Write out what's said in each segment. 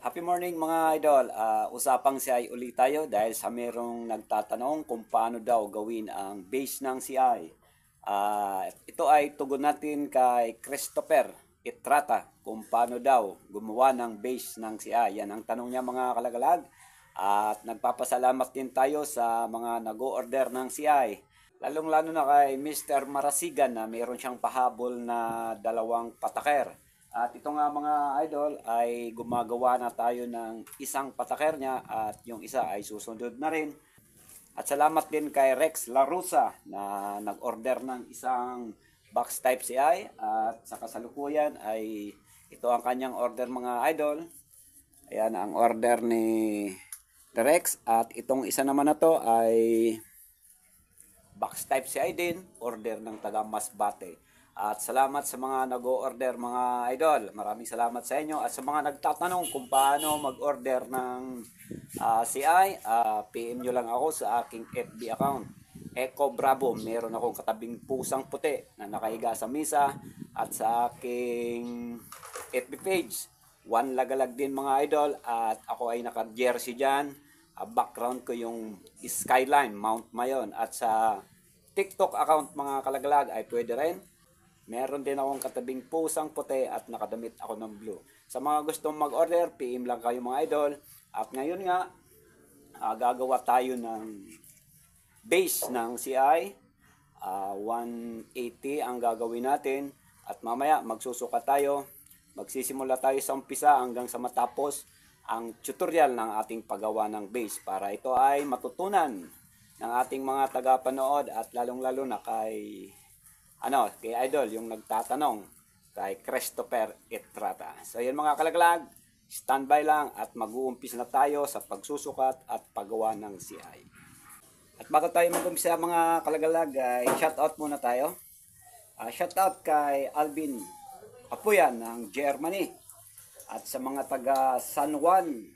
Happy morning mga idol. Usapang CI ulit tayo dahil sa merong nagtatanong kung paano daw gawin ang base ng CI. Ito ay tugon natin kay Christopher Itrata kung paano daw gumawa ng base ng CI. Yan ang tanong niya mga kalagalag. At nagpapasalamat din tayo sa mga nag-o-order ng CI. Lalong-lalo na kay Mr. Marasigan na mayroon siyang pahabol na dalawang pataker. At ito nga mga idol ay gumagawa na tayo ng isang pataker niya at yung isa ay susunod na rin. At salamat din kay Rex Larusa na nag-order ng isang box type CI at sa kasalukuyan ay ito ang kanyang order mga idol. Ayan ang order ni Rex at itong isa naman na to ay box type CI din, order ng taga Masbate. At salamat sa mga nag-o-order mga idol. Maraming salamat sa inyo. At sa mga nagtatanong kung paano mag-order ng CI, PM nyo lang ako sa aking FB account. Eco Bravo. Meron akong katabing pusang puti na nakahiga sa misa. At sa aking FB page, One Lagalag din mga idol. At ako ay naka-jersey dyan. Background ko yung skyline, Mount Mayon. At sa TikTok account mga kalagalag ay pwede rin. Meron din akong katabing pusang puti at nakadamit ako ng blue. Sa mga gustong mag-order, PM lang kayo mga idol. At ngayon nga, gagawa tayo ng base ng CI. 180 ang gagawin natin. At mamaya magsusukat tayo. Magsisimula tayo sa umpisa hanggang sa matapos ang tutorial ng ating paggawa ng base. Para ito ay matutunan ng ating mga tagapanood at lalong-lalo na kay idol yung nagtatanong kay Christopher Etrata. So yun mga kalaglag, standby lang at mag-uumpisa na tayo sa pagsusukat at paggawa ng CI. At bago tayo mag-umpisa mga kalaglag, shoutout muna tayo. Shoutout kay Alvin Apuyan ng Germany at sa mga taga San Juan,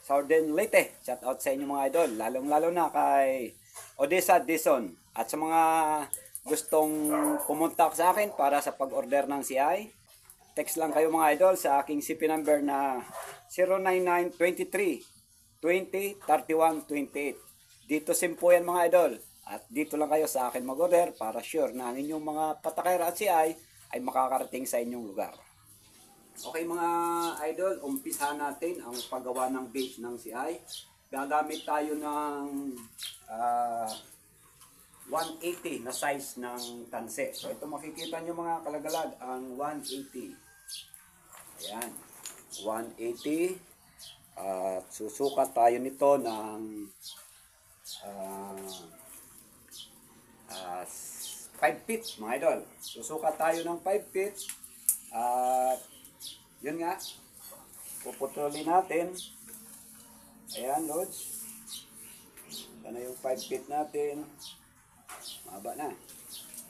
Southern Leyte. Shoutout sa inyo mga idol, lalong-lalo na kay Odessa Dison at sa mga gustong pumuntak sa akin para sa pag-order ng CI, text lang kayo mga idol sa aking CP number na 09923 20 31 28. Dito simpo yan mga idol. At dito lang kayo sa akin mag-order para sure na ang inyong mga patakera at CI ay makakarating sa inyong lugar. Okay mga idol, umpisa natin ang paggawa ng base ng CI. Gagamit tayo ng 180 na size ng tanse. So ito makikita nyo mga kalagalag ang 180. Ayan. 180. At susukat tayo nito ng 5 feet mga idol. Susukat tayo ng 5 feet. At yun nga. Puputulin natin. Ayan Lods. Ito na yung 5 feet natin. Mahaba na.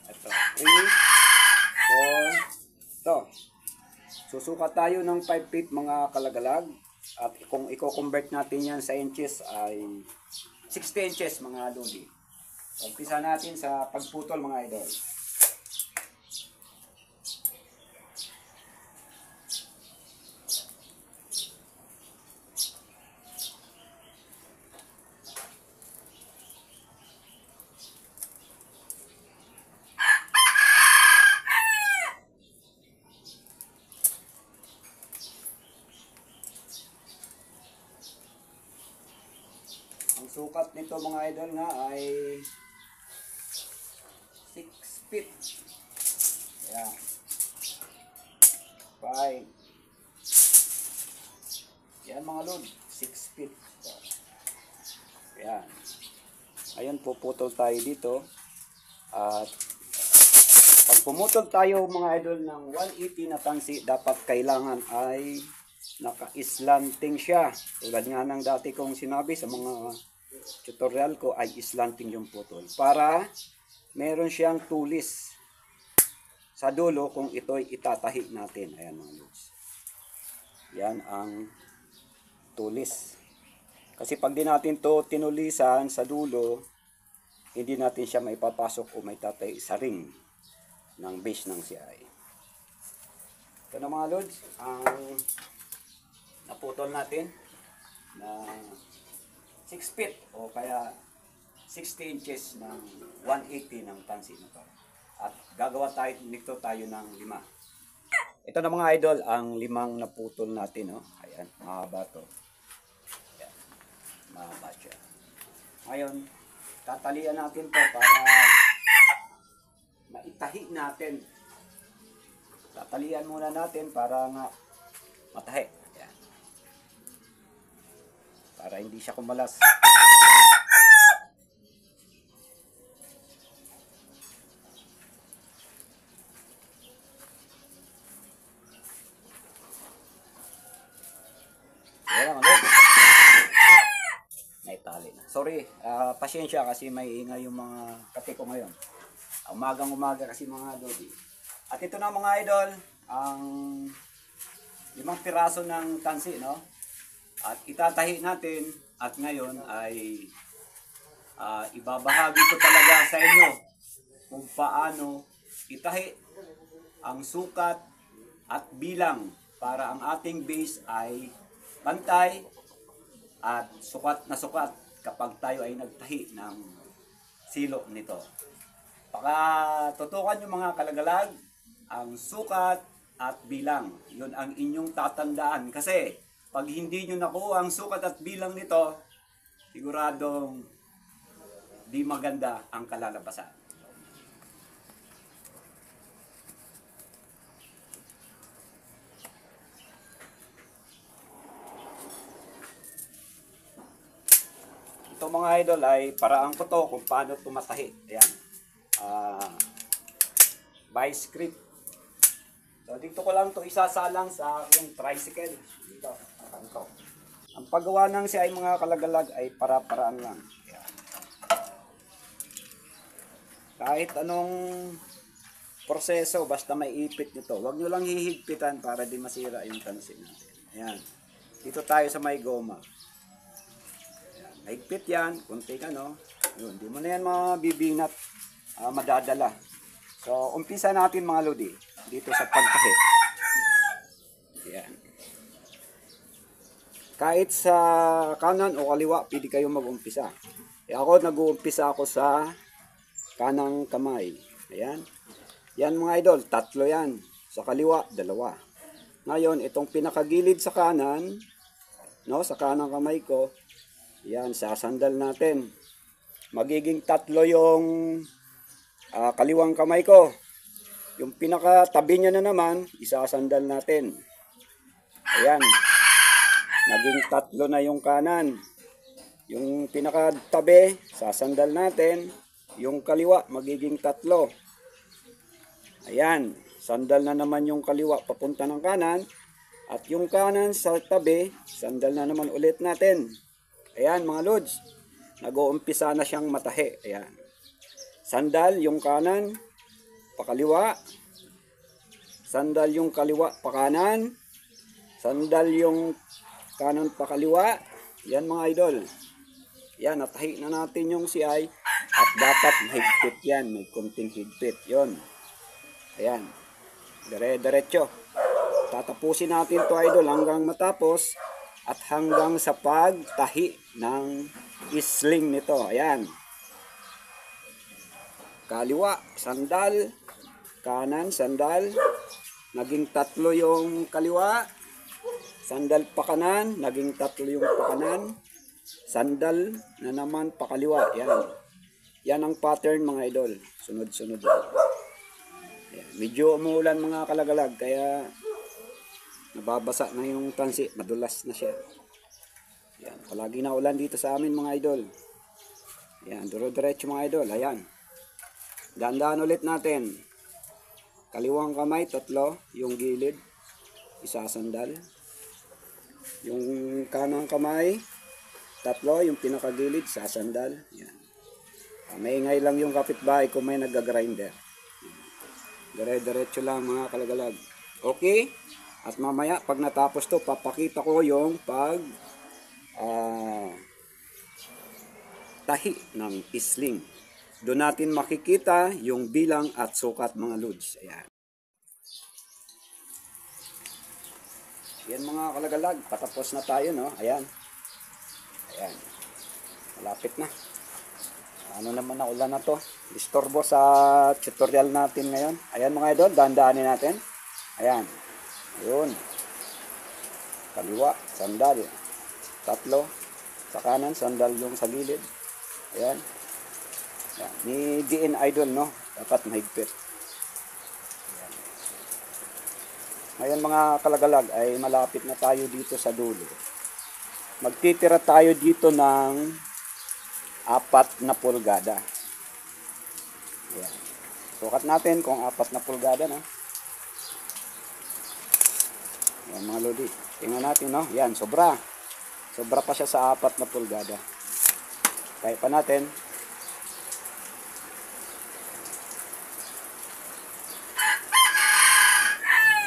Ito. 3, 4. Ito. Susukat tayo ng 5 feet mga kalagalag. At kung i-convert natin yan sa inches ay 60 inches mga lodi. Umpisa natin sa pagputol mga idol. Ang sukat nito mga idol nga ay 6 feet. Ayan. 5. Yan mga lod. 6 feet. Ayan. Ayun, puputol tayo dito. At pag pumutol tayo mga idol ng 180 na tansi, dapat kailangan ay naka-slanting siya. Tulad nga ng dati kong sinabi sa mga tutorial ko ay slanting yung putol. Para meron siyang tulis sa dulo kung ito'y itatahi natin. Ayan mga lods. Yan ang tulis. Kasi pag di natin to tinulisan sa dulo, hindi natin siya maipapasok o may tatay sa ring ng base ng CI. Ito na mga lods, ang naputol putol natin na 6 feet o kaya 60 inches ng 180 ng tansi na to. At gagawa tayo ng 5. Ito na mga idol, ang 5 naputol natin. Oh. Ayan, mahaba to. Ayan, mahaba siya. Ngayon, tatalian natin to para maitahi natin. Tatalian muna natin para nga matahi. Ayan. Para hindi siya kumalas. Ayan, naitali na. Sorry, pasensya kasi may ingay yung mga kate ko ngayon. Umagang-umaga kasi mga dodi. At ito na mga idol, ang 5 piraso ng tansi, no? At itatahi natin at ngayon ay ibabahagi ko talaga sa inyo kung paano itahi ang sukat at bilang para ang ating base ay pantay at sukat na sukat kapag tayo ay nagtahi ng silo nito. Tutukan yung mga kalagalag, ang sukat at bilang. Yun ang inyong tatandaan. Kasi pag hindi nyo nakuha ang sukat at bilang nito, siguradong di maganda ang kalalabasan. Ito mga idol ay paraan ko to kung paano tumatahi. Ayan. By script. So dito ko lang to isasalang sa yung tricycle. Dito. Ang paggawa ng siya ay mga kalagalag ay para-paraan lang. Ayan. Kahit anong proseso basta may ipit nito. Huwag nyo lang hihigpitan para di masira yung tansi natin. Ayan. Dito tayo sa may goma. Mahigpit yan, kunti ka no. Yun, di mo na yan mabibinat, madadala. So, umpisa natin mga lodi, dito sa pagtahi. Yan. Kahit sa kanan o kaliwa, pwede kayo mag-umpisa. Ako, nag-uumpisa ako sa kanang kamay. Ayan. Yan mga idol, 3 yan. Sa kaliwa, 2. Ngayon, itong pinakagilid sa kanan, no, sa kanang kamay ko, yan, sasandal natin. Magiging 3 yung kaliwang kamay ko. Yung pinakatabi niya na naman, isasandal natin. Ayan. Naging 3 na yung kanan. Yung pinakatabi, sasandal natin. Yung kaliwa, magiging 3. Ayan. Sandal na naman yung kaliwa papunta ng kanan. At yung kanan sa tabi, sandal na naman ulit natin. Ayan mga lods, nag-uumpisa na siyang matahi. Ayan. Sandal yung kanan, pakaliwa. Sandal yung kaliwa, pakanan. Sandal yung kanan, pakaliwa. Yan mga idol. Yan, natahi na natin yung CI. At dapat mahigpit yan, may kunting higpit. Yon. Ayan. Dire-diretso. Tatapusin natin to idol hanggang matapos. At hanggang sa pagtahi ng isling nito. Ayan. Kaliwa, sandal. Kanan, sandal. Naging 3 yung kaliwa. Sandal pa kanan. Naging 3 yung pakanan. Sandal na naman pakaliwa. Ayan. Yan ang pattern mga idol. Sunod-sunod. Ayan. Medyo umuulan mga kalagalag. Kaya nababasa na yung tansi, madulas na siya. Yan, palagi na ulan dito sa amin mga idol. Yan, duro-diretso mga idol. Ayan. Dahan-dahan ulit natin. Kaliwang kamay, 3, yung gilid, isasandal. Yung kanang kamay, 3, yung pinakagilid, sasandal. Yan. Maingay lang yung kapitbahay kung may nag-grinder. Dire-diretso lang mga kalagalag. Okay? At mamaya, pag natapos to, papakita ko yung tahi ng isling. Doon natin makikita yung bilang at sukat mga lods. Ayan. Yan mga kalagalag, patapos na tayo, no? Ayan. Ayan. Malapit na. Ano naman na ulan na to? Istorbo sa tutorial natin ngayon. Ayan mga idol, dahan-dahanin natin. Ayan. Ayun. Kaliwa, sandal. Tatlo. Sa kanan, sandal yung sa gilid. Ayan. Ayan. Ni DN Idol, no? Dapat mahigpit. Ayan. Ngayon mga kalagalag ay malapit na tayo dito sa dulo. Magtitira tayo dito ng 4 na pulgada. Ayan. Sukat natin kung 4 na pulgada, no? Ayan mga lodi. Tingnan natin, no? Ayan, sobra. Sobra pa siya sa 4 na pulgada. Kaya pa natin.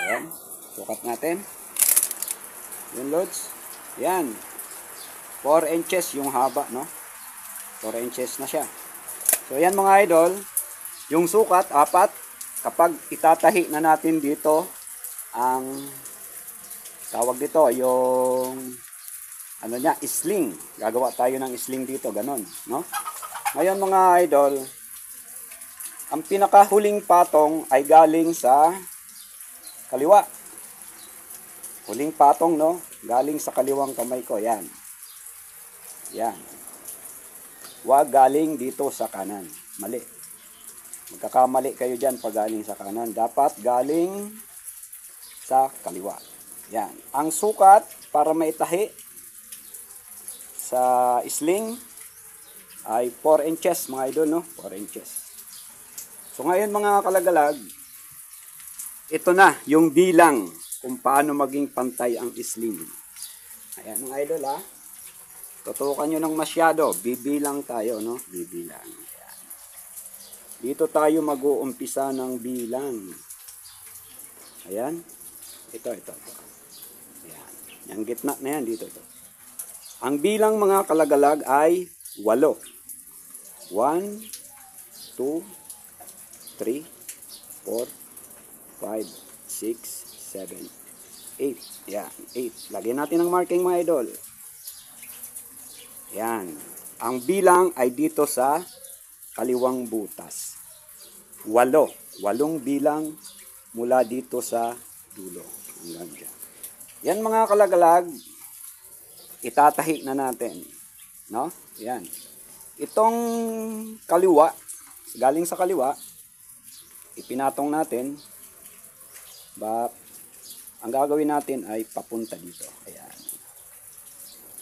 Ayan. Sukat natin. Yun, loads. Ayan. 4 inches yung haba, no? 4 inches na siya. So, ayan mga idol. Yung sukat, 4. Kapag itatahi na natin dito, ang tawag dito, yung ano niya, sling. Gagawa tayo ng sling dito, ganon, no? Ngayon mga idol, ang pinakahuling patong ay galing sa kaliwa. Huling patong, no? Galing sa kaliwang kamay ko, yan. Yan. Huwag galing dito sa kanan. Mali. Magkakamali kayo dyan pag galing sa kanan. Dapat galing sa kaliwa. Yan. Ang sukat para maitahi sa sling ay 4 inches mga idol, no? 4 inches. So ngayon mga kalagalag, ito na yung bilang kung paano maging pantay ang sling. Ayan mga idol, ha. Tutukan nyo ng masyado. Bibilang tayo, no? Bibilang. Ayan. Dito tayo mag-uumpisa ng bilang. Ayan. Ito. Ayan. Yung gitna na yan, dito. Ang bilang mga kalagalag ay 8. 1, 2, 3, 4, 5, 6, 7, 8. Yan, 8. Lagyan natin ng marking mga idol. Yan. Ang bilang ay dito sa kaliwang butas. 8. 8 bilang mula dito sa dulo. Hanggang dyan. Yan mga kalagalag. Itatahi na natin, no? Yan. Itong kaliwa, galing sa kaliwa, ipinatong natin. Ang gagawin natin ay papunta dito. Ayan.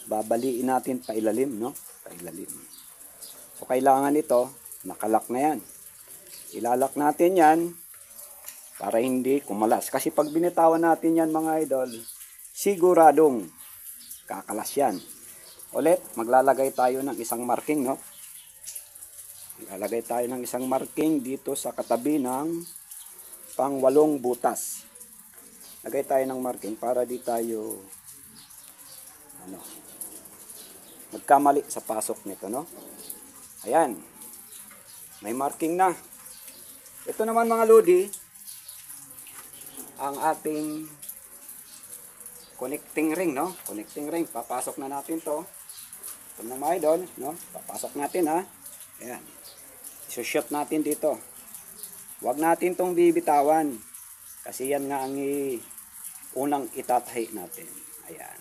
Babaliin natin pailalim, no? Pailalim. So kailangan ito, nakalak na yan. Ilalak natin yan para hindi kumalas. Kasi pag binitawan natin yan mga idol, siguradong kakalas yan. Ulit, maglalagay tayo ng isang marking, no? Maglalagay tayo ng isang marking dito sa katabi ng pang 8 butas. Lagay tayo ng marking para di tayo magkamali sa pasok nito, no? Ayan. May marking na. Ito naman mga lodi, ang ating connecting ring, no? Connecting ring. Papasok na natin to. Ito na mga idol, no? Papasok natin, ha? Ayan. Isushoot natin dito. Huwag natin tong bibitawan. Kasi yan nga ang unang itatahi natin. Ayan.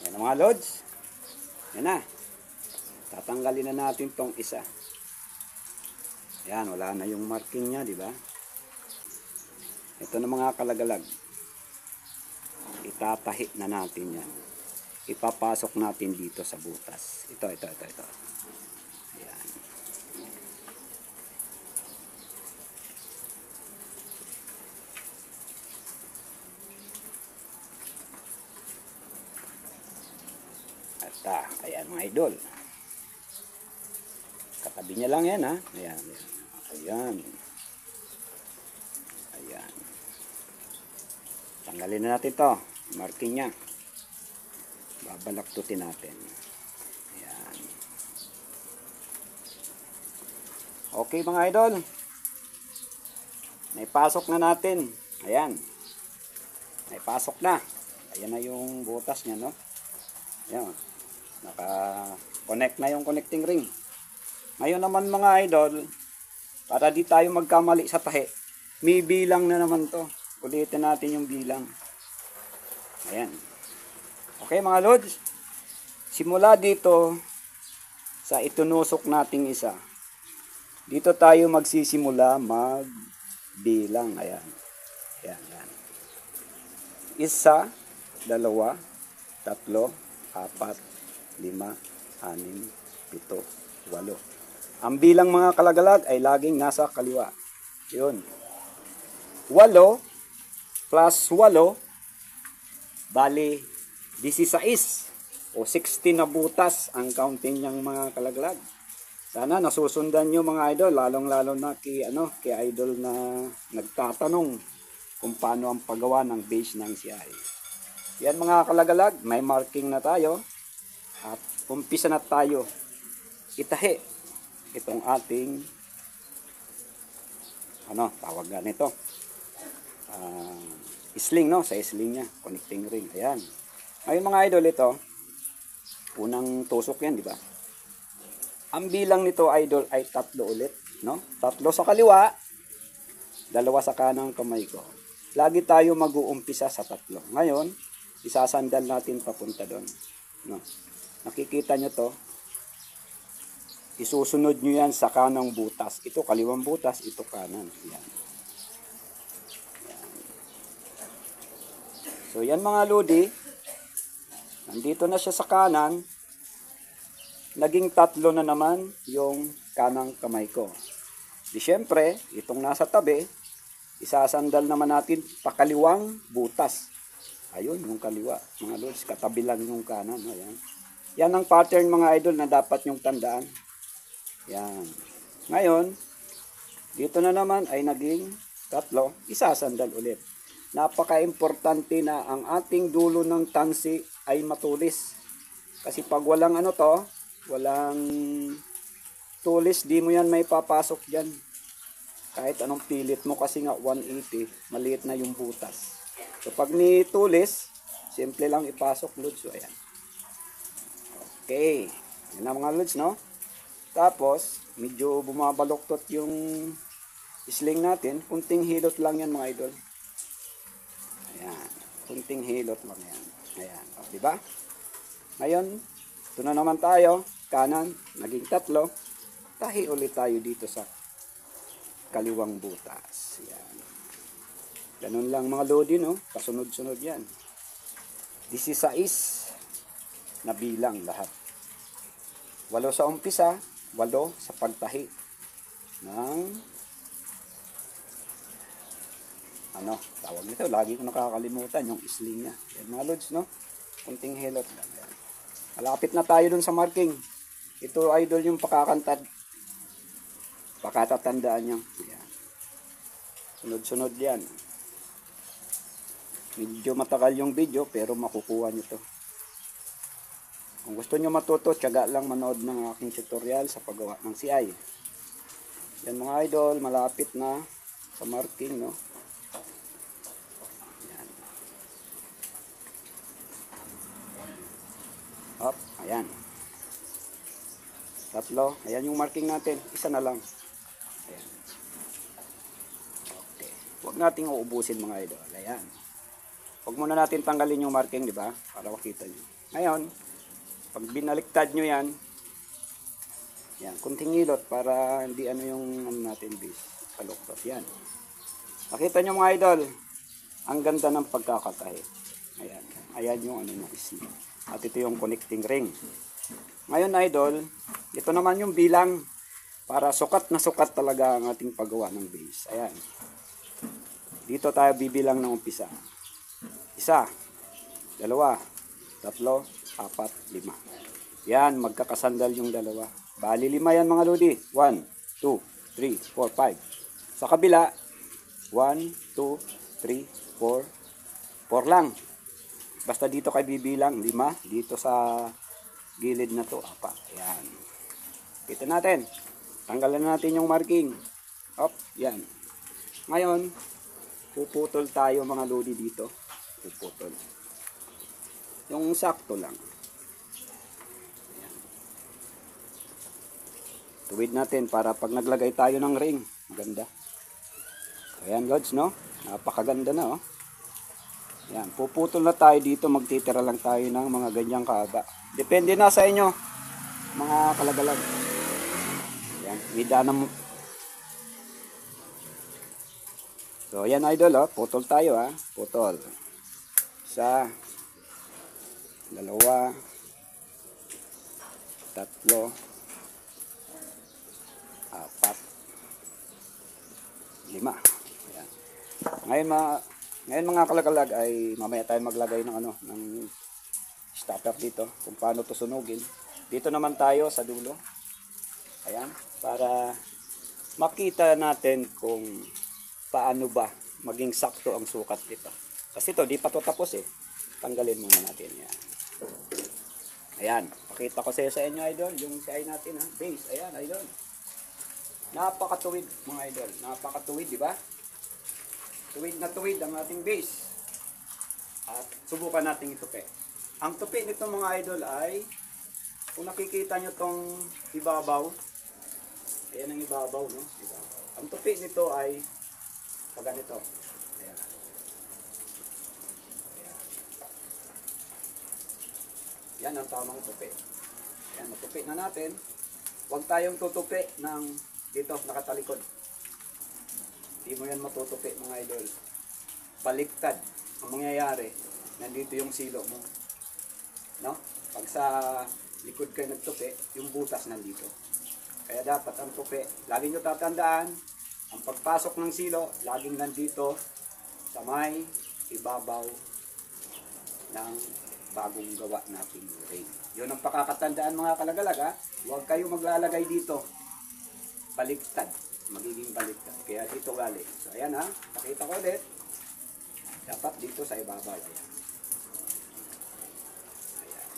Ayan mga lods. Ayan na. Tatanggalin na natin tong isa. Ayan, wala na yung marking niya, di ba? Ito na mga kalagalag. Itatahi na natin yan. Ipapasok natin dito sa butas. Ito. Ayan. Ayan mga idol. Katabi niya lang yan, ha. Ayan. Tanggalin na natin to. Marking niya. Babalaktutin natin. Ayan. Okay mga idol. Naipasok na natin. Ayan. Ay pasok na. Ayan na yung butas niya, no? Ayan. Naka-connect na yung connecting ring. Ngayon naman mga idol, para di tayo magkamali sa tahi, may bilang na naman to. Ulitin natin yung bilang. Ayan. Okay mga lods, simula dito sa itunusok nating isa, dito tayo magsisimula magbilang. Ayan. Ayan, ayan. 1, 2, 3, 4, 5, 5, 6, 7, 8. Ang bilang mga kalagalag ay laging nasa kaliwa. Yun. 8 plus 8, bali 16 o 16 na butas ang counting niyang mga kalaglag. Sana nasusundan nyo mga idol, lalong-lalo na kay idol na nagtatanong kung paano ang paggawa ng base ng CI. Yan mga kalagalag, may marking na tayo at umpisa na tayo itahi itong ating tawag ganito sling, no? Sa sling niya, connecting ring. Ayan. Ngayon mga idol, ito unang tusok yan, di ba? Ang bilang nito idol ay 3 ulit, no? 3 sa kaliwa, 2 sa kanang kamay ko. Lagi tayo mag-uumpisa sa 3. Ngayon, isasandal natin papunta doon, no? Nakikita nyo to, isusunod nyo yan sa kanang butas. Ito kaliwang butas, ito kanan. Yan. So yan mga lodi, nandito na siya sa kanan, naging 3 na naman yung kanang kamay ko. Di syempre, itong nasa tabi, isasandal naman natin pakaliwang butas. Ayun, yung kaliwa. Mga lods, katabi lang yung kanan. Ayan. Yan ang pattern mga idol na dapat yung tandaan. Yan. Ngayon, dito na naman ay naging 3, isasandal ulit. Napaka-importante na ang ating dulo ng tansi ay matulis. Kasi pag walang walang tulis, di mo yan may papasok dyan. Kahit anong pilit mo kasi nga 180, maliit na yung butas. So pag ni tulis, simple lang ipasok, lods. So ayan. Okay. Yan na mga lods, no? Tapos, medyo bumabaloktot yung sling natin. Kunting hilot lang yan mga idol. Ayan. Kunting hilot lang yan. Ayan. O, diba? Ngayon, ito na naman tayo. Kanan, naging 3. Tahi ulit tayo dito sa kaliwang butas. Ayan. Ganun lang mga lodi, no? Kasunod-sunod yan. 16 na bilang lahat. 8 sa umpisa, 8 sa pagtahi ng tawag nito, lagi ko nakakalimutan yung sling niya. Yan mga lods, no? Kunting hilot lang. Yan. Malapit na tayo dun sa marking. Ito idol yung pakatatandaan niya. Yan. Sunod-sunod yan. Medyo matagal yung video pero makukuha nyo to. Kung gusto nyo matuto, tiyaga lang manood ng aking tutorial sa paggawa ng CI. Yan mga idol, malapit na sa marking, no? Yan. Up, ayan. 3, ayan yung marking natin. Isa na lang. Ayan. Okay. Huwag nating uubusin mga idol. Ayan. Huwag muna natin tanggalin yung marking, di ba? Para makita nyo. Ngayon, pag binaliktad nyo yan, kunting hilot para hindi yung natin base. Kaluktot yan. Nakita nyo mga idol, ang ganda ng pagkakatahi. Ayan. Ayan yung sling. At ito yung connecting ring. Ngayon idol, ito naman yung bilang para sukat na sukat talaga ang ating paggawa ng base. Ayan. Dito tayo bibilang ng umpisa. 1, 2, 3, 4, 5. Yan, magkakasandal yung 2. Bali 5 yan mga lodi. 1, 2, 3, 4, 5. Sa kabila, 1, 2, 3, 4. 4 lang. Basta dito kayo bibilang 5. Dito sa gilid na to, 4. Yan. Kita natin. Tanggalan natin yung marking. Up, yan. Ngayon, puputol tayo mga lodi dito. puputol. Yung sakto lang. Ayan. Tuwid natin para pag naglagay tayo ng ring, maganda. Ayan Lods, no? Napakaganda na, oh. Ayan, puputol na tayo dito, magtitira lang tayo ng mga ganyang kahaba. Depende na sa inyo, mga kalagalag. Ayan, midana mo. So, ayan idol, oh. Putol tayo, ha. Putol. Isa, dalawa, tatlo, apat, lima. Ayan. Ngayon mga kalagalag ay mamaya tayo maglagay ng ng starter dito kung paano to sunugin. Dito naman tayo sa dulo. Ayan, para makita natin kung paano ba maging sakto ang sukat dito. Kasi ito, di pa to tapos eh. Tanggalin muna natin yan. Ayan, pakita ko sa inyo idol, yung CI natin ha, base. Ayan idol. Napakatuwid mga idol, napakatuwid, di ba? Tuwid na tuwid ang ating base. At subukan natin itupi. Ang tupi nito mga idol ay, kung nakikita nyo tong ibabaw, ayan ang ibabaw, no? Ibabaw. Ang tupi nito ay pag ganito. Ayan. Ayan. Yan ang tamang tupi. Ayan, matupi na natin. Huwag tayong tutupi ng dito, nakatalikod. Hindi mo yan matutupi mga idol. Baliktad ang mangyayari. Nandito yung silo mo. No? Pag sa likod kayo nagtupi, yung butas nandito. Kaya dapat ang tupi, lagi nyo tatandaan, ang pagpasok ng silo, laging nandito sa may ibabaw ng bagong gawa nating ring. Yun ang pakakatandaan mga kalagalag ha. Huwag kayo maglalagay dito. Baliktad. Magiging baliktad. Kaya dito galing. So ayan ha. Pakita ko ulit. Dapat dito sa ibabaw. Ayan. Ayan.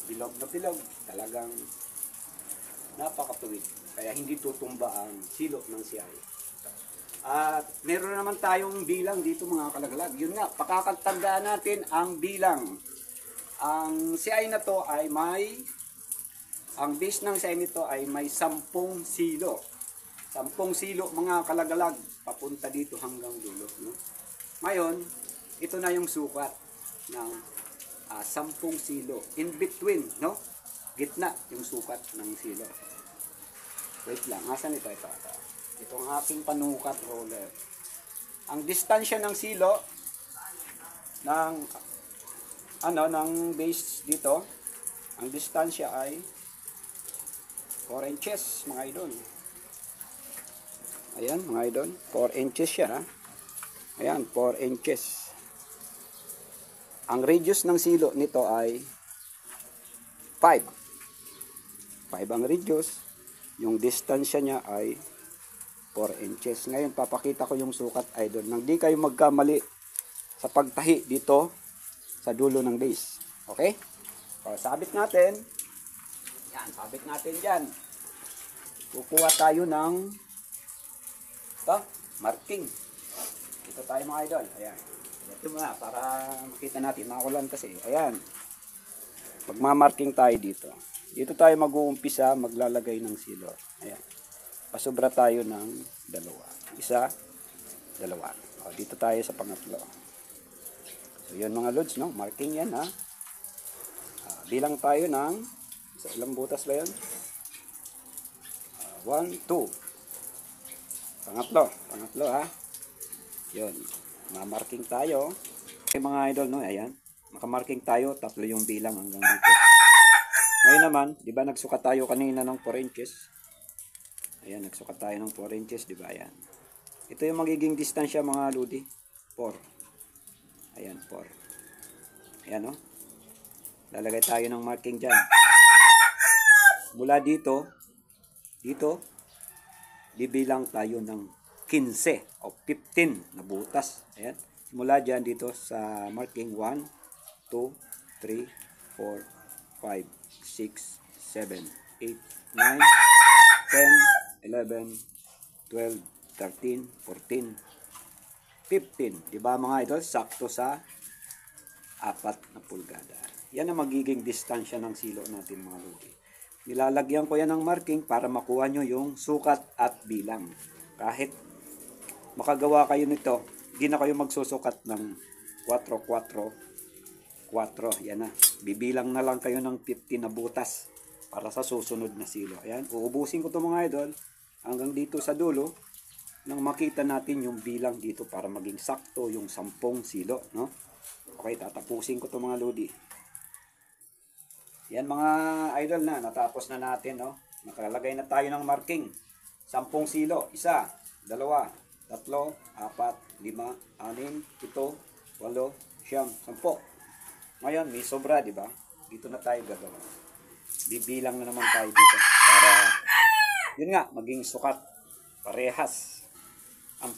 Bilog na bilog. Talagang napakatuwid. Kaya hindi tutumba ang silo ng CI. At meron naman tayong bilang dito mga kalagalag. Yun nga, pakakatandaan natin ang bilang. Ang CI na to ay ang base ng CI nito ay may 10 silo. 10 silo mga kalagalag, papunta dito hanggang dulo. No? Ngayon, ito na yung sukat ng 10 silo. In between, no? Gitna yung sukat ng silo. Wait lang, asan ito? Ito ang aking panukat roller. Ang distansya ng silo ng ng base dito, ang distansya ay 4 inches mga idol. Ayan mga idol, 4 inches siya ha. Ayan, 4 inches. Ang radius ng silo nito ay 5. 5 ang radius. Yung distansya niya ay 4 inches. Ngayon, papakita ko yung sukat, idol. Nang di kayo magkamali sa pagtahi dito sa dulo ng base. Okay? So, sabit natin. Yan, sabit natin dyan. Kukuha tayo ng marking. Ito tayo mga idol. Ayan. Ito muna, para makita natin. Makulan kasi. Ayan. Magmamarking tayo dito. Dito tayo mag-uumpisa maglalagay ng silo. Ayan. Pasobra tayo ng 2. Isa, 2. O, dito tayo sa pangatlo. So, yun mga lods, no? Marking yan, ha? Bilang tayo ng, sa ilang butas ba yun? 1, 2. Pangatlo, ha? Yun. Mamarking tayo. Okay, mga idol, no? Ayan. Makamarking tayo, 3 yung bilang hanggang dito. Ngayon naman, di ba nagsukat tayo kanina ng 4 inches? Ayan, nagsukat tayo ng 4 inches, di ba? Ayan. Ito yung magiging distansya mga ludi. 4. Ayan, 4. Ayan, no? Lalagay tayo ng marking dyan. Mula dito, bibilang tayo ng 15 o 15 na butas. Ayan. Mula dyan dito sa marking 1, 2, 3, 4, 5, 6, 7, 8, 9, 10, 11, 12, 13, 14, 15. Di ba mga idol? Sakto sa 4 na pulgada. Yan ang magiging distansya ng silo natin mga lodi. Nilalagyan ko yan ng marking para makuha nyo yung sukat at bilang. Kahit makagawa kayo nito, hindi na kayo magsusukat ng 4. Yan na. Bibilang na lang kayo ng 50 na butas para sa susunod na silo. Ayan. Uubusin ko ito mga idol hanggang dito sa dulo nang makita natin yung bilang dito para maging sakto yung 10 silo. No? Okay, tatapusin ko ito mga lodi. Yan mga idol na. Natapos na natin. No? Nakalagay na tayo ng marking. 10 silo. 1, 2, 3, 4, 5, 6, 7, 8, 9, 10, 10. Ngayon, may sobra, di ba? Dito na tayo gagawin. Bibilang na naman tayo dito para, yun nga, maging sukat. Parehas ang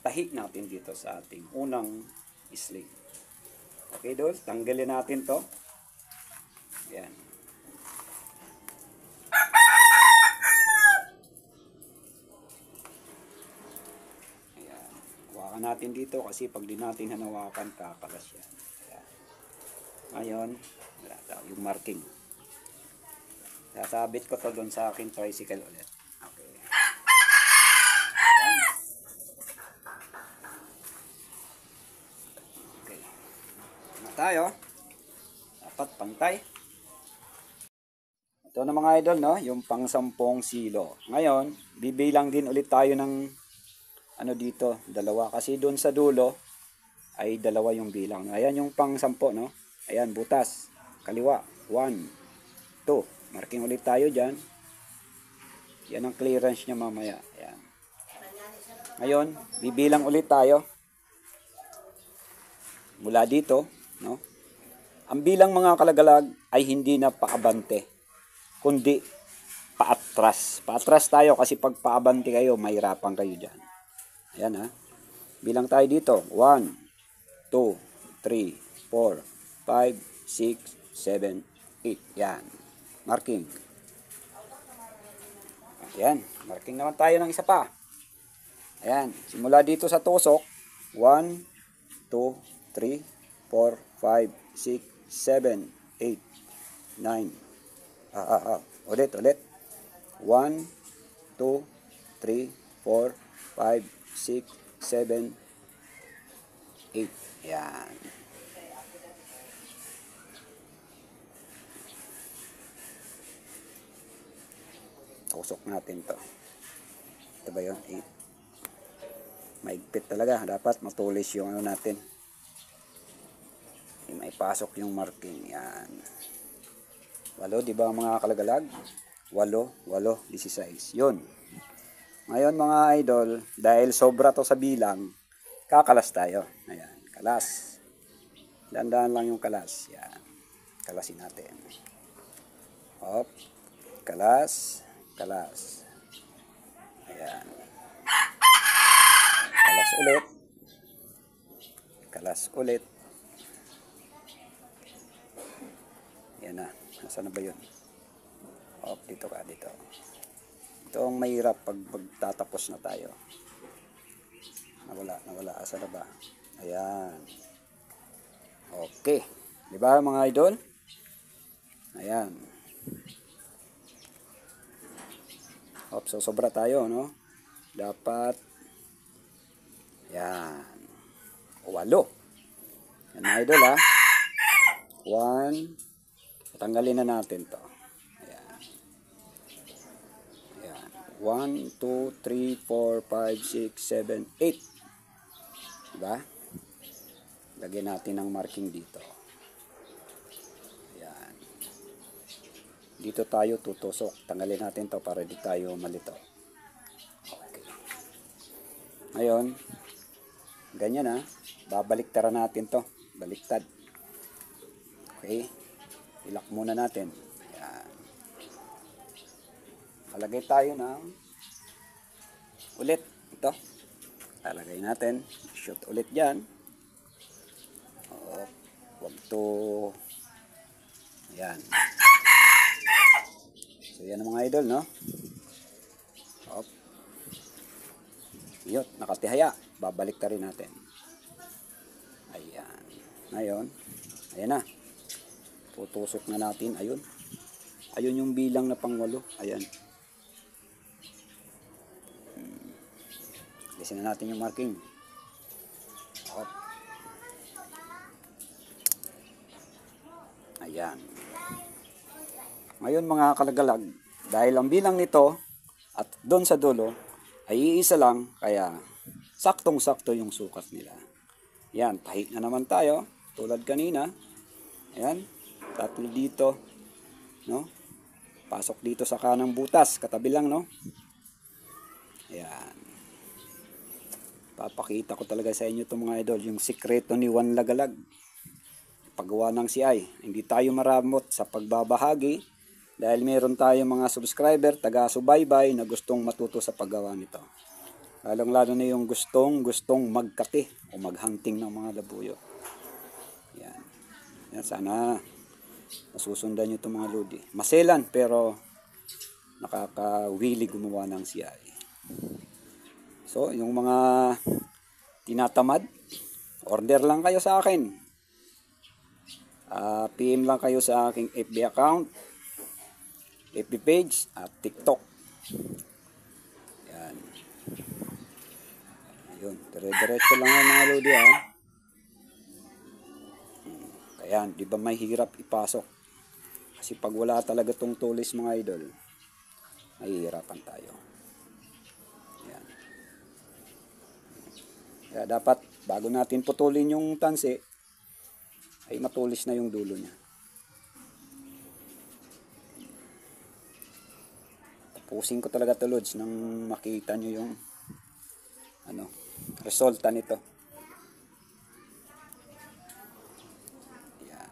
tahi natin dito sa ating unang sling. Okay, Dol? Tanggalin natin to. Yan. Natin dito kasi pag di natin hanawakan kakalas yan. Ayan. Ngayon wala tayo yung marking, sasabit ko to doon sa aking tricycle ulit. Okay. Ayan. Okay na tayo, dapat pantay. Ito na mga idol, no, yung pang 10 silo. Ngayon bibilang din ulit tayo ng ano dito, 2 kasi doon sa dulo ay 2 yung bilang. Ayan yung pang 10, no? Ayan, butas, kaliwa, 1, 2. Marking ulit tayo dyan. Yan ang clearance nya mamaya. Ayan. Ngayon, bibilang ulit tayo. Mula dito, no? Ang bilang mga kalagalag ay hindi na paabante, kundi paatras. Paatras tayo kasi pag paabante kayo, mahirapan kayo dyan. Ayan ha. Bilang tayo dito. 1, 2, 3, 4, 5, 6, 7, 8. Yan. Marking. Ayan. Marking naman tayo ng isa pa. Ayan. Simula dito sa tusok. 1, 2, 3, 4, 5, 6, 7, 8, 9. Ulit. 1, 2, 3, 4, 5, 6, 7, 8. Yan. Tusok natin to. Ito ba yun? 8. Maigpit talaga. Dapat matulis yung ano natin. May pasok yung marking. Yan. 8, di ba mga kalagalag? 8, 16. Yun. Ngayon mga idol, dahil sobra to sa bilang, kakalas tayo. Ayan, kalas. Dandaan lang yung kalas. Yan. Kalasin natin. Hop. Kalas. Ayan. Kalas ulit. Yan na. Nasaan na ba yun? Hop, dito ka, dito. Ito ang mahirap pag magtatapos na tayo. Nawala. Asa na ba? Ayan. Okay. Di ba mga idol? Ayan. So sobra tayo, no? Dapat. Ayan. 8. Yan mga idol, ha? 1. Tanggalin na natin to. 1, 2, 3, 4, 5, 6, 7, 8. Diba? Lagyan natin ng marking dito. Ayan. Dito tayo tutusok. Tanggalin natin to para di tayo malito. Okay. Ngayon, ganyan ha. Babaliktaran natin to. Baliktad. Okay. Ilak muna natin. Lalagay tayo ng ulit ito. Lalagay natin. Shoot ulit dyan. Huwag to. Ayan. So yan ang mga idol, no? Yun, nakatihaya. Babalik ta rin natin. Ayan. Ngayon, ayan na. Tutusok na natin. Ayun. Ayun yung bilang na pang-8. Ayan. Alisin na natin yung marking. Hop. Ayan. Ngayon mga kalagalag, dahil ang bilang nito at doon sa dulo ay iisa lang, kaya saktong-sakto yung sukat nila. Yan, tahi na naman tayo, tulad kanina. Ayan, 3 dito, no? Pasok dito sa kanang butas, katabi lang, no? Ayan. Papakita ko talaga sa inyo itong mga idol, yung sikreto ni Juan Lagalag. Paggawa ng CI. Hindi tayo maramot sa pagbabahagi dahil meron tayong mga subscriber, taga-subaybay na gustong matuto sa paggawa nito. Lalong-lalo na yung gustong magkate o maghunting ng mga labuyo. Yan. Yan, sana masusundan nyo itong mga lodi. Maselan pero nakakawili gumawa ng CI. So, yung mga tinatamad, order lang kayo sa akin. PM lang kayo sa aking FB account, FB page at TikTok. Yan. Ayun, dire-diretso lang yan mga lodi ha. Ayan, di ba may hirap ipasok? Kasi pag wala talaga tong tulis mga idol, mahihirapan tayo. Ayan. Kaya dapat bago natin putulin yung tansi, ay matulis na yung dulo niya. Tapusin ko talaga to lods nang makita nyo yung resulta nito. Yan.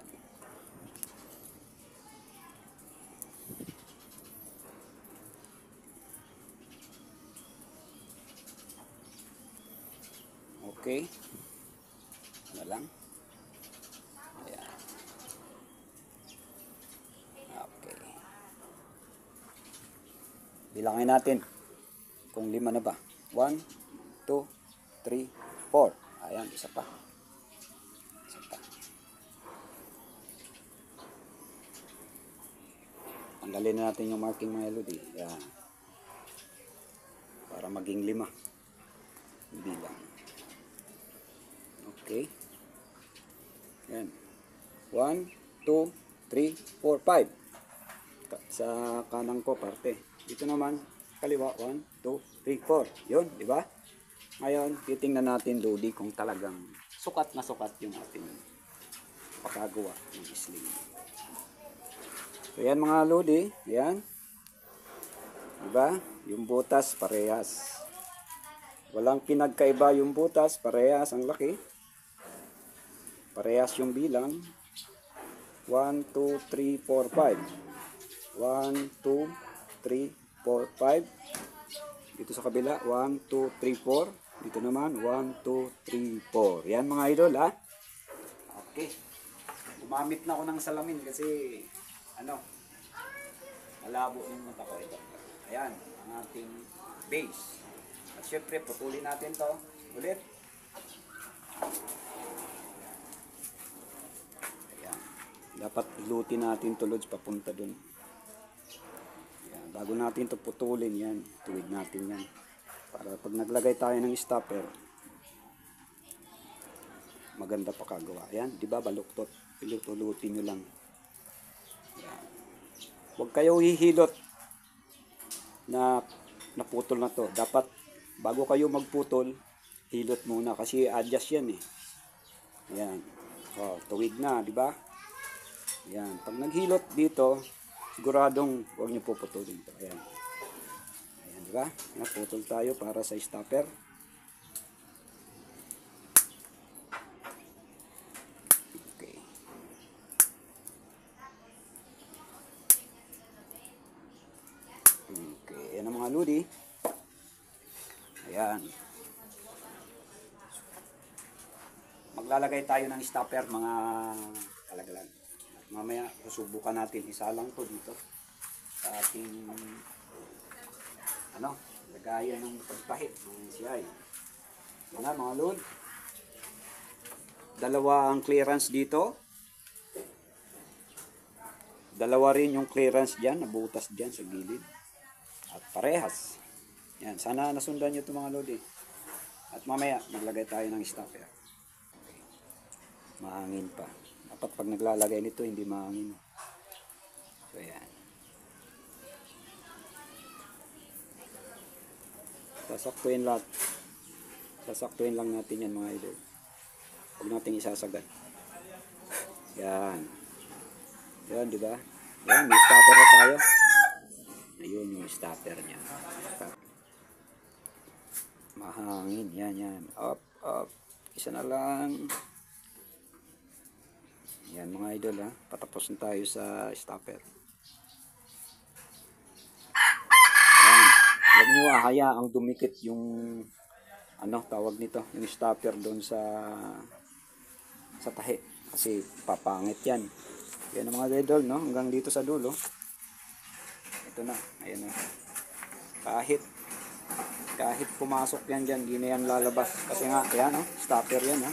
Okay. Ano lang? Bilangin natin kung 5 na ba. 1, 2, 3, 4. Ayan, isa pa. Isa pa. Tanggalin na natin yung marking mga lodi. Ayan. Para maging 5. Bilang. Okay. Ayan. 1, 2, 3, 4, 5. Sa kanang ko parte. Dito naman, kaliwa, 1, 2, 3, 4. Yun, di ba? Ngayon, titingnan natin, lodi, kung talagang sukat na sukat yung ating pakagawa ng sling. So, yan mga lodi, yan. Di ba? Yung butas, parehas. Walang pinagkaiba yung butas, parehas ang laki. Parehas yung bilang. 1, 2, 3, 4, 5. 1, 2, 3, 4, 5. Dito sa kabila, 1, 2, 3, 4. Dito naman, 1, 2, 3, 4. Yan mga idol ha. Okay. Gumamit na ako ng salamin kasi malabo yung mata ko ito. Ayan, ang ating base. At syempre, putulin natin to ulit. Ayan. Dapat ilutin natin to lods papunta dun. Bago natin ito putulin yan, tuwid natin yan. Para pag naglagay tayo ng stopper, maganda pa kagawa. Yan, di ba baluktot? Pilutulutin nyo lang. Yan. Huwag kayo hihilot na naputol na to. Dapat, bago kayo magputol, hilot muna kasi adjust yan eh. Yan. O, tuwid na, di ba? Yan. Pag naghilot dito, siguradong huwag niyo puputulin ito. Ayan. Ayan, di ba? Naputol tayo para sa stopper. Okay. Okay. Ayan ang mga lodi. Ayan. Maglalagay tayo ng stopper mga kalagalan. Mamaya susubukan natin, isa lang to dito sa ating lagayan ng pagtahit ng CI. Yan na mga lod. Dalawa ang clearance dito. Dalawa rin yung clearance dyan, nabutas dyan sa gilid. At parehas. Yan, sana nasundan nyo ito mga lodi. At mamaya, maglagay tayo ng stopper. Mahangin pa. Dapat pag naglalagay nito, hindi mahangin. So, yan. Sasaktuin lahat. Sasaktuin lang natin yan mga idol. Huwag natin isasagad. Yan. Yan, di ba? Yan, may stopper na tayo. Ayun yung stopper niya. Mahangin. Yan, yan. Up, up. Isa na lang. Yan mga idol ha. Patapos na tayo sa stopper. Yan. Huwag nyo hayaang dumikit yung ano tawag nito. Yung stopper doon sa tahi. Kasi papangit yan. Yan ang mga idol, no? Hanggang dito sa dulo. Ito na. Ayan na. Kahit pumasok yan dyan, di na yan lalabas. Kasi nga, ayan, no? Stopper yan, ha?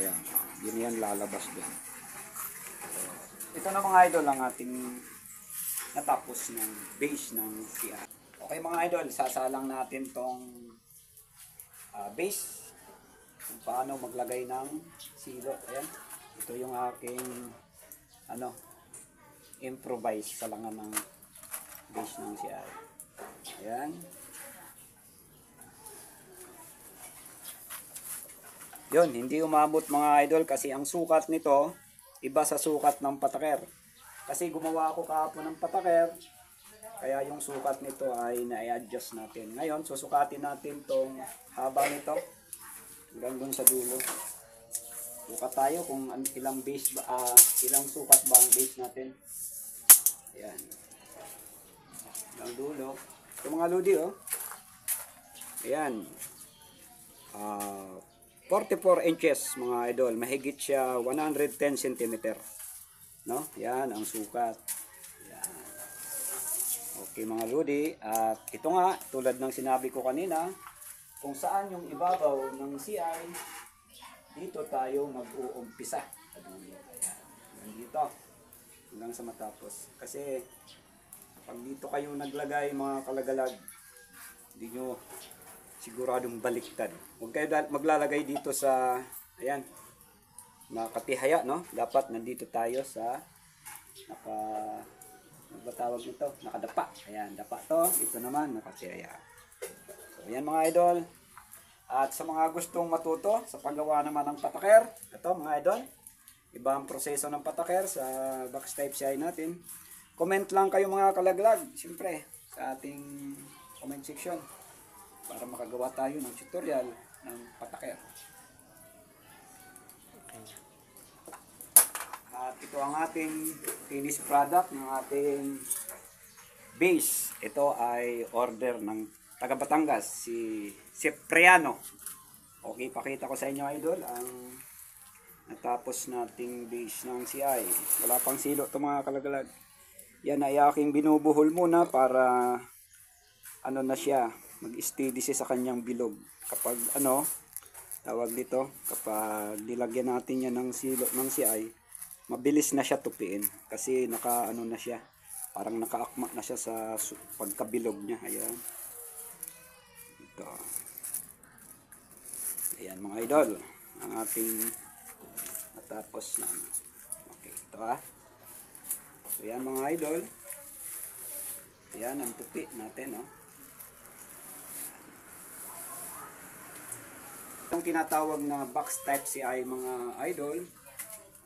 Ayan. Di na yan lalabas dyan. Ito na mga idol ang ating natapos ng base ng CI. Okay mga idol, sasalang natin tong base. Kung paano maglagay ng silo. Ayan. Ito yung aking improvise salangan ng base ng CI. Ayan. Yun, hindi umabot mga idol kasi ang sukat nito iba sa sukat ng pataker. Kasi gumawa ako kahapon ng pataker, kaya yung sukat nito ay na-adjust natin. Ngayon, susukatin natin tong haba nito hanggang dun sa dulo. Sukat tayo kung ilang base ba, ilang sukat ba ang base natin. Ayan. Hanggang dulo. Ito mga lodi, oh. Ayan. 44 inches mga idol. Mahigit siya 110 cm. No? Yan ang sukat. Yan. Okay mga lodi. At ito nga, tulad ng sinabi ko kanina, kung saan yung ibabaw ng CI, dito tayo mag-uumpisa. Ayan. Dito. Hanggang sa matapos. Kasi, pag dito kayo naglagay mga kalagalag, hindi nyo siguradong baliktad. Huwag kayo maglalagay dito sa, ayan, nakatihaya, no? Dapat nandito tayo sa nagbatawag nito, nakadapa. Ayan, dapa to. Ito naman, nakatihaya. So, ayan mga idol. At sa mga gustong matuto sa paggawa naman ng pataker, ito mga idol, iba ang proseso ng pataker sa box type CI natin. Comment lang kayo mga kalaglag, siyempre, sa ating comment section para makagawa tayo ng tutorial ng pataker. At ito ang ating finished product ng ating base. Ito ay order ng taga Batangas, si Cipriano. Okay, pakita ko sa inyo idol ang natapos nating base ng CI. Wala pang silo ito mga kalagalag. Yan ay aking binubuhol muna para ano na siya, mag-steady siya sa kanyang bilog. Kapag tawag dito, kapag nilagyan natin yan ng silo ng CI, mabilis na siya tupiin kasi naka na siya, parang nakaakma na siya sa pagkabilog niya. Ayan. Ito. Ayan mga idol, ang ating natapos na. Okay, ito ha. So yan mga idol. Ayan ang tupi natin, no. Itong tinatawag na box type CI mga idol,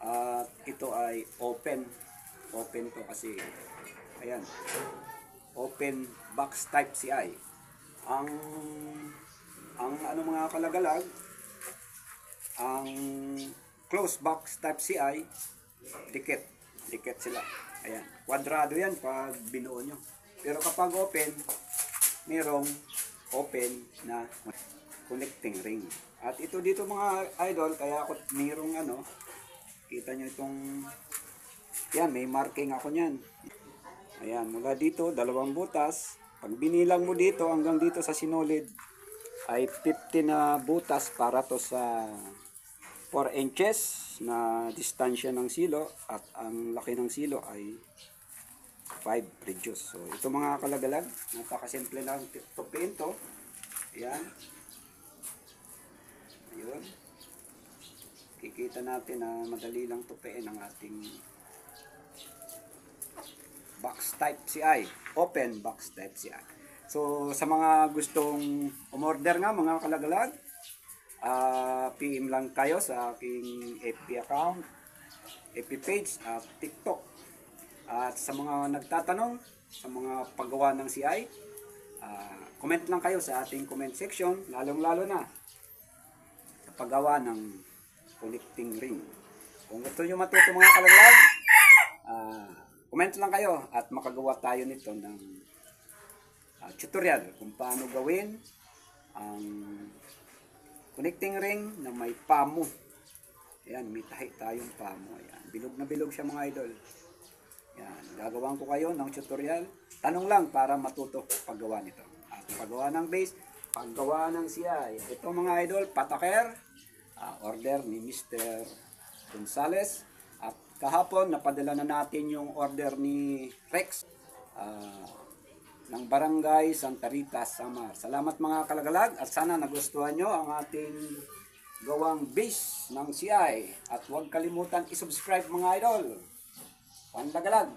at ito ay open to kasi ayan, open box type CI. Ang mga kalagalag, ang closed box type CI, dikit sila. Ayan, kwadrado yan pag binuo nyo. Pero kapag open, merong open na connecting ring. At ito dito mga idol, kaya ako merong kita nyo itong, yan, may marking ako nyan. Ayan, mula dito, 2 butas. Pag binilang mo dito, hanggang dito sa sinulid, ay 50 na butas para to sa 4 inches na distansya ng silo at ang laki ng silo ay 5 reduce. So ito mga kalagalag, napakasimple lang tupiin to. Ayan. Ayun. Kikita natin na madali lang tupiin ang ating box type CI, open box type CI. So sa mga gustong umorder nga mga kalagalag, PM lang kayo sa aking FB account, FB page at TikTok. At sa mga nagtatanong sa mga paggawa ng CI, comment lang kayo sa ating comment section, lalong-lalo na sa paggawa ng connecting ring. Kung gusto nyo matuto mga kalaglag, comment lang kayo at makagawa tayo nito ng tutorial kung paano gawin ang connecting ring na may pamo. Ayan, may tahi tayong pamo. Ayan, bilog na bilog siya mga idol. Ayan, gagawan ko kayo ng tutorial. Tanong lang para matuto paggawa nito. At paggawa ng base, paggawa ng CI. Ito mga idol, pataker, order ni Mr. Gonzales. At kahapon, napadala na natin yung order ni Rex ng Barangay Santa Rita, Samar. Salamat mga kalagalag at sana nagustuhan nyo ang ating gawang base ng CI. At huwag kalimutan isubscribe mga idol. Pandagalag!